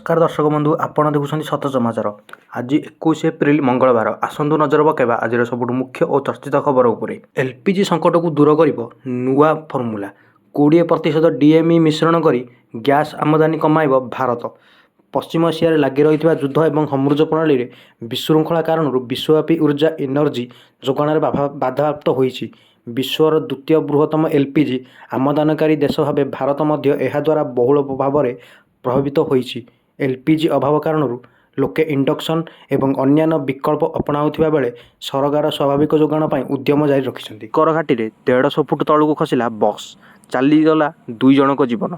नमस्कार दर्शक बंधु आपण देखुं सत समाचार। आज 21 एप्रिल मंगलवार आसंतु नजर पकेबा आज सबुठ मुख्य और चर्चित खबर उपरे। एलपीजी संकट को दूर कर नुआ फर्मूला 20% डीएमई मिश्रण कर गैस आमदानी कमाइब भारत। पश्चिम एशिया लगी रही युद्ध और समृद्ध प्रणाली में विशृंखला कारण विश्वव्यापी ऊर्जा एनर्जी जोगाण बाधाप्राप्त होइछि। विश्वर द्वितीय बृहत्तम एलपीजी आमदानकारी देश भाव भारत द्वारा बहुल भाव में प्रभावित होइछि। एलपीजी अभाव कारण लोके इंडक्शन एवं अन्यान्य विकल्प अपनाउथिबा बेले सरकार स्वाभाविक जोगाण उद्यम जारी रखिछन्ति। करघाटी में 150 फुट तलू खसला बस, चलीगला 2 जनक जीवन।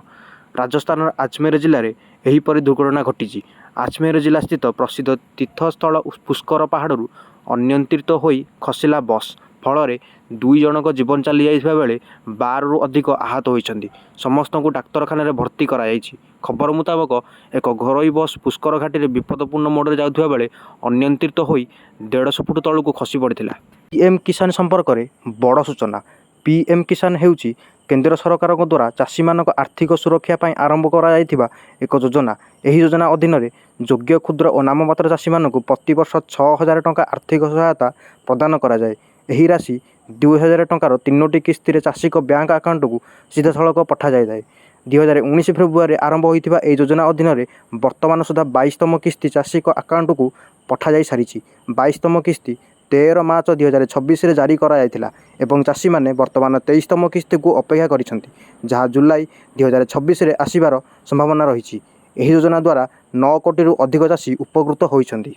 राजस्थान अजमेर जिले में एहीपरि दुर्घटना घटी। अजमेर जिला स्थित प्रसिद्ध तीर्थस्थल पुष्कर पहाड़ अनियंत्रित होई खसला बस, फल 2 जनक जीवन चली जाइथिबा बेले 12 रु अधिक आहत होइछन्ति। समस्त को डाक्तरखाना भर्ती कराइछि। खबर मुताबक एक घरोई बस पुष्कर घाटी में विपदपूर्ण मोड़ जाउथिबा बेले अनियंत्रित होई 150 फुट तलू खसी पड़िथिला। पीएम किसान संपर्क में बड़ सूचना। पीएम किसान हेउची केंद्र सरकार द्वारा चाषी मानक आर्थिक सुरक्षा पाई आरंभ करा जायथिबा एक योजना। एही योजना अधीन योग्य क्षुद्र और नाममात्र चाषी मानक प्रति वर्ष 6000 टंका आर्थिक सहायता प्रदान करा जाय। एही राशि 2000 टंकार 3टी किस्ती चाषी बैंक आकाउंट को सीधा सड़क पठा जाए। 2019 फेब्रुआरी आरंभ होइथिबा एही योजना अधीन वर्तमान सुधा 22तम किस्ती चाषी आकाउंट को पठा जाई सारी। 22तम किस्ती 13 मार्च 2026 रे जारी करा जायथिला एवं चाषी माने वर्तमान 23तम किस्ती को अपेक्षा करिसंती, जहाँ जुलाई 2026 रे आसीबार संभावना रही। एही योजना द्वारा 9 कोटी रु अधिक चाषी उपकृत होइछंती।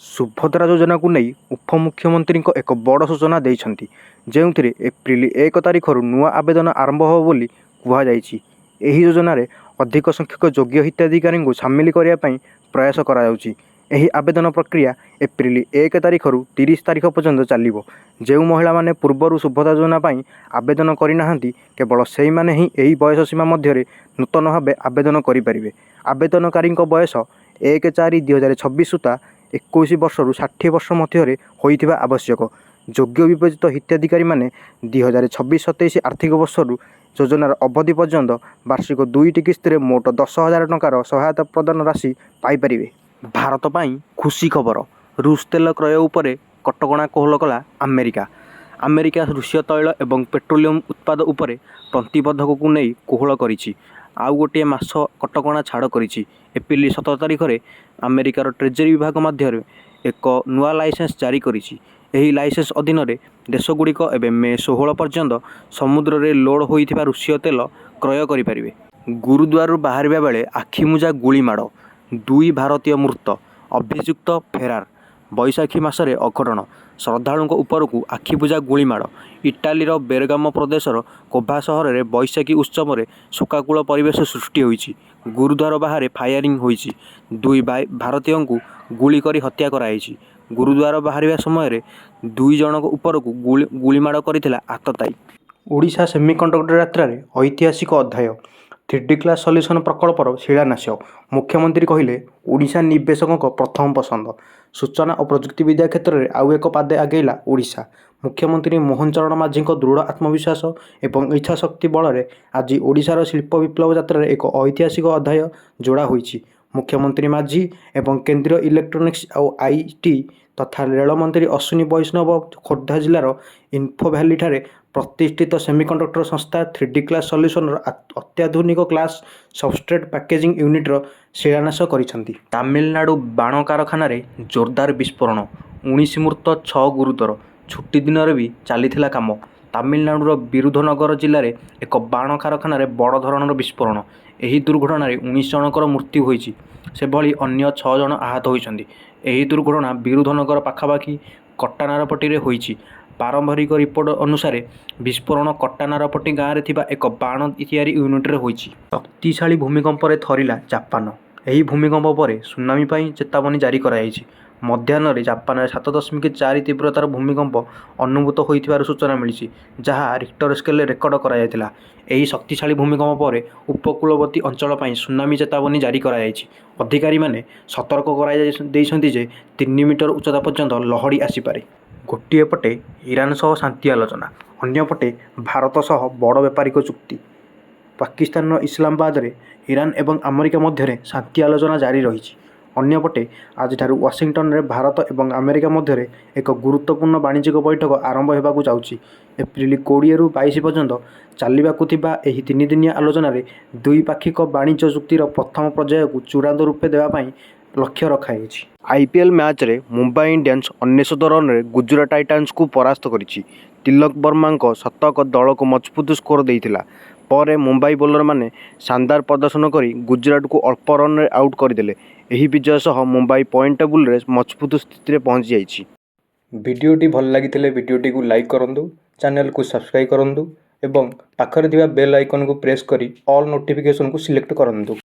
सुभद्रा योजना को नहीं उपमुख्यमंत्री एक बड़ सूचना देइछंती, जेउथिरे एप्रिल 1 तारिख नुआ आवेदन आरंभ हो बोली कुहा जायछि। एही योजना रे अधिक संख्यक योग्य हिताधिकारी को सामिल करिया पई प्रयास करा जाउछि। एही आवेदन प्रक्रिया एप्रिल 1 तारिख रु 30 तारिख पर्यंत चलिबो। जेउ महिला माने पूर्वरु सुभद्रा योजना पई आवेदन करि नाहंती केवल सेही माने ही एही बयस सीमा मध्य नूतन भावे आवेदन करि परिबे। आवेदनकारी बयस 1/4/2026 सुता 21 वर्ष रु 60 वर्ष मध्य होइथिबा आवश्यक। योग्य विवेचित हिताधिकारी माने 2026-27 आर्थिक वर्ष रु योजनार अवधि पर्यंत वार्षिक 2टी किस्ती मोट 10,000 टंकार सहायता प्रदान राशि पाई परिबे। भारत पाई खुशी खबर। रूस तेल क्रय उपरे कटकणा कोहल कला अमेरिका। अमेरिका रूसीय तैल एवं पेट्रोलियम उत्पाद उपरे प्रतिबंधक को नहीं कोहल करिछि। आउ गोटे मास कटकणा छाड़ करिछि। एप्रिल 17 तारिख में अमेरिकार ट्रेजरी विभाग मध्य एक नुआ लाइसेंस जारी करिछि। एही लाइसेंस अधीन देशगुड़िक एवं मे 16 पर्यंत समुद्र में लोड होइथिबा रूसीय तेल क्रय करिपारिबे। गुरुद्वार बाहर बेले आखिमुजा गुलीमाड़, 2 भारतीय मृत, अभियुक्त फेरार। बैशाखी मासरे अघटन, श्रद्धालुं उपरकू आखिबुझा गुलीमाड़। इटालीर बेरगामो प्रदेशर कोभा सहर में बैशाखी उत्सव में शोकाकूल परिवेश सृष्टि होइछि। गुरुद्वार बाहर फायरिंग होइछि। 2 भारतीयों को गुली करी हत्या कराइछि। गुरुद्वार बाहर समय 2 जनक उपरकू गुलीमाड़ करथिला आततायी। ओडिशा सेमिकंडक्टर यात्रा रे ऐतिहासिक अध्याय। 3D क्लास सल्यूशन प्रकल्पर शिलान्यास। मुख्यमंत्री कहिले ओडिशा निवेशकों प्रथम पसंद। सूचना और प्रजुक्ति विद्या क्षेत्र में आउ एक पादे आगेला ओडिशा। मुख्यमंत्री मोहन चरण माझी दृढ़ आत्मविश्वास और इच्छाशक्ति बल में आज ओडिशार शिल्प विप्लव यात्रा एक ऐतिहासिक अध्याय जोड़ा होइछि। मुख्यमंत्री माझी एवं केंद्रीय इलेक्ट्रोनिक्स और आईटी तथा रेल मंत्री अश्विनी वैष्णव खोर्धा जिलार इन्फो भैली ठारे प्रतिष्ठित सेमिकंडक्टर संस्था 3D क्लास सल्यूशन अत्याधुनिक क्लास सबस्ट्रेट पैकेजिंग यूनिट्र शिलान्यास करिसेंति। तमिलनाडु बाण कारखाना जोरदार विस्फोरण, 19 मृत 6 गुरुतर। छुट्टी दिन में भी चली काम। तमिलनाडुर विरुधनगर जिले में एक बाण कारखाना बड़ धरणर विस्फोरण। यही दुर्घटना 19 जनकर मृत्यु होइछि। से भली अन्य 6 जन आहत होइछन्ति। यही दुर्घटना विरुधनगर पाखापाखि कट्टानारपट्टी रे होइछि। पारंपरिक रिपोर्ट अनुसार विस्फोरण कट्टानारपट्टी गाँव में एक बाण तैयारी यूनिट रे होइछि। शक्तिशाली भूमिकंप रे थरिला जापान। यही भूमिकंप पर सुनामी पाई चेतावनी जारी कराଯାଇଛି। मध्याह्न जापान 7.4 तीव्रतार भूमिकंप अनुभूत होइथिबार सूचना मिली, जहाँ रिक्टर स्केल रेकर्ड कराଯାଇଥିଲା। ଏହି शक्तिशाली भूमिकंप पर उपकूलवर्ती अंचल पाई सुनामी चेतावनी जारी कराଯାଇଛି। अधिकारी माने सतर्क कराइदैछन्ति जे 3 मीटर उच्चता पर्यंत लहड़ी आसीपारे। गोटे पटे ईरान सह शांति आलोचना, अन्यपटे भारत सह बड़ व्यापारिक चुक्ति। ପାକିସ୍ତାନର ଇସଲାମାବାଦରେ ଇରାନ ଏବଂ ଆମେରିକା ମଧ୍ୟରେ ଶାନ୍ତି ଆଲୋଚନା ଜାରି ରହିଛି। ଅନ୍ୟପଟେ ଆଜିଠାରୁ ୱାଶିଂଟନରେ ଭାରତ ଏବଂ ଆମେରିକା ମଧ୍ୟରେ ଏକ ଗୁରୁତ୍ୱପୂର୍ଣ୍ଣ ବାଣିଜ୍ୟିକ ବୈଠକ ଆରମ୍ଭ ହେବାକୁ ଯାଉଛି। ଏପ୍ରିଲ 20ରୁ 22 ପର୍ଯ୍ୟନ୍ତ ଚାଲିବାକୁ ଥିବା ଏହି ତିନିଦିନିଆ ଆଲୋଚନାରେ ଦ୍ୱିପାକ୍ଷିକ ବାଣିଜ୍ୟ ଚୁକ୍ତିର ପ୍ରଥମ ପର୍ଯ୍ୟାୟକୁ ଚୂଡ଼ାନ୍ତ ରୂପ ଦେବା ପାଇଁ ଲକ୍ଷ୍ୟ ରଖାଯାଇଛି। IPL ମ୍ୟାଚ୍ରେ ମୁମ୍ବାଇ ଇଣ୍ଡିଆନ୍ସ 99 ରନରେ ଗୁଜରାଟ ଟାଇଟାନ୍ସକୁ ପରାସ୍ତ କରିଛି। ତିଲକ ବର୍ମାଙ୍କ ଶତକ ଦଳକୁ ମଜବୁତ ସ୍କୋର ଦେଇଥିଲା। ପରେ ମୁମ୍ବାଇ ବୋଲରମାନେ ଶାନଦାର ପ୍ରଦର୍ଶନ କରି ଗୁଜରାଟକୁ ଅଳ୍ପ ରନରେ ଆଉଟ୍ କରିଦେଲେ। ଏହି ବିଜୟ ସହ ମୁମ୍ବାଇ ପଏଣ୍ଟ ଟେବୁଲରେ ମଜବୁତ ସ୍ଥିତିରେ ପହଞ୍ଚିଯାଇଛି। ଭିଡ଼ିଓଟି ଭଲ ଲାଗିଥିଲେ ଭିଡ଼ିଓଟିକୁ ଲାଇକ୍ କରନ୍ତୁ, ଚ୍ୟାନେଲକୁ ସବସ୍କ୍ରାଇବ୍ କରନ୍ତୁ ଏବଂ ପାଖରେ ଥିବା ବେଲ୍ ଆଇକନକୁ ପ୍ରେସ୍ କରି ଅଲ୍ ନୋଟିଫିକେସନକୁ ସିଲେକ୍ଟ କରନ୍ତୁ।